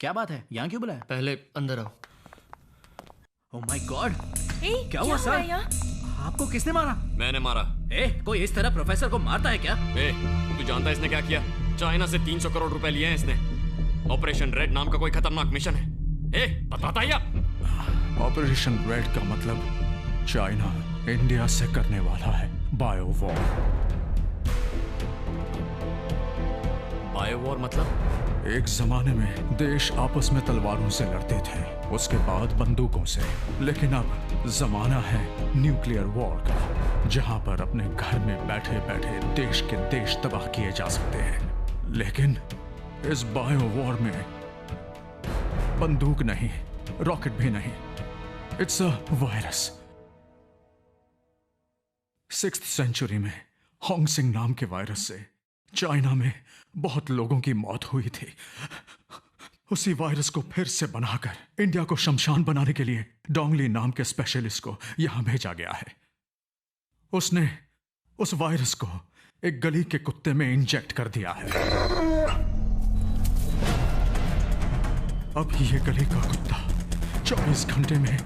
क्या बात है, यहाँ क्यों बुलाया? पहले अंदर आओ। ओह माय गॉड, क्या हुआ हो रहा सर? है यहाँ? आपको किसने मारा? मैंने मारा। कोई इस तरह प्रोफेसर को मारता है क्या? तू जानता है इसने क्या किया? चाइना से 300 करोड़ रुपए लिए हैं इसने। ऑपरेशन रेड नाम का कोई खतरनाक मिशन है। बताता या? ऑपरेशन रेड का मतलब चाइना इंडिया से करने वाला है बायो वॉर। बायो वॉर मतलब? एक जमाने में देश आपस में तलवारों से लड़ते थे, उसके बाद बंदूकों से। लेकिन अब जमाना है न्यूक्लियर वॉर का, जहां पर अपने घर में बैठे बैठे देश के देश तबाह किए जा सकते हैं। लेकिन इस बायो वॉर में बंदूक नहीं, रॉकेट भी नहीं, it's a virus. 6th century में होंगसिंग नाम के वायरस से चाइना में बहुत लोगों की मौत हुई थी। उसी वायरस को फिर से बनाकर इंडिया को शमशान बनाने के लिए डोंगली नाम के स्पेशलिस्ट को यहां भेजा गया है। उसने उस वायरस को एक गली के कुत्ते में इंजेक्ट कर दिया है। अब ये गली का कुत्ता 24 घंटे में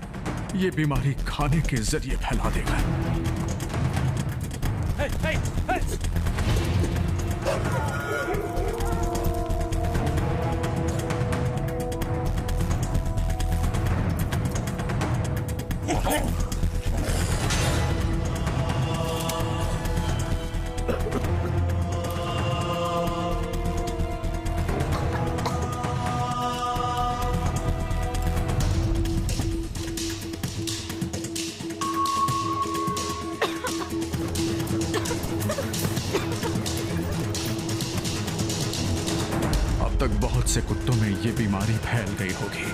ये बीमारी खाने के जरिए फैला देगा। अब तक बहुत से कुत्तों में ये बीमारी फैल गई होगी।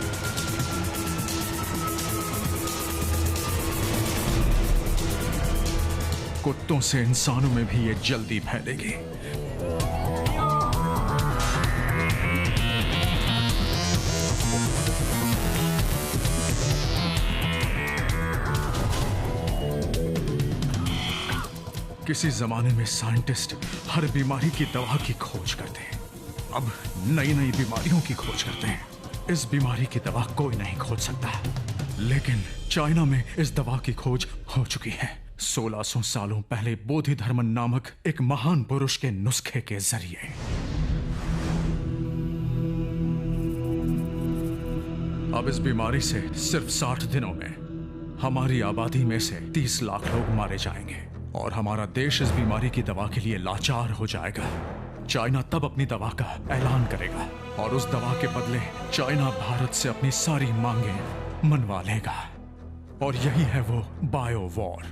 कुत्तों से इंसानों में भी ये जल्दी फैलेगी। किसी जमाने में साइंटिस्ट हर बीमारी की दवा की खोज करते हैं, अब नई नई बीमारियों की खोज करते हैं। इस बीमारी की दवा कोई नहीं खोज सकता, लेकिन चाइना में इस दवा की खोज हो चुकी है 1600 सालों पहले बोधि धर्मन नामक एक महान पुरुष के नुस्खे के जरिए। अब इस बीमारी से सिर्फ 60 दिनों में हमारी आबादी में से 30 लाख लोग मारे जाएंगे और हमारा देश इस बीमारी की दवा के लिए लाचार हो जाएगा। चाइना तब अपनी दवा का ऐलान करेगा और उस दवा के बदले चाइना भारत से अपनी सारी मांगें मनवा लेगा, और यही है वो बायो वॉर।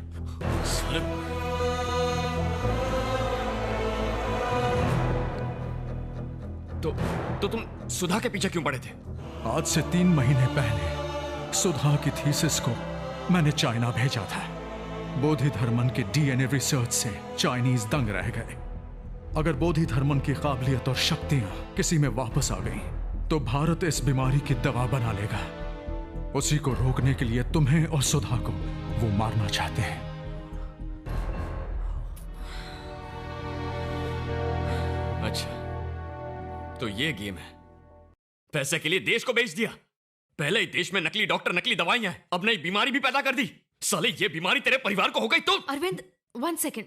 तो तुम सुधा के पीछे क्यों पड़े थे? आज से 3 महीने पहले सुधा की थीसिस को मैंने चाइना भेजा था। बोधि धर्मन के डीएनए रिसर्च से चाइनीज दंग रह गए। अगर बोधि धर्मन की काबिलियत और शक्तियां किसी में वापस आ गई तो भारत इस बीमारी की दवा बना लेगा। उसी को रोकने के लिए तुम्हें और सुधा को वो मारना चाहते हैं। अच्छा, तो ये गेम है। पैसे के लिए देश को बेच दिया। पहले ही देश में नकली डॉक्टर, नकली दवाइयां, अब नई बीमारी भी पैदा कर दी। साले, ये बीमारी तेरे परिवार को हो गई तो? अरविंद, 1 सेकेंड।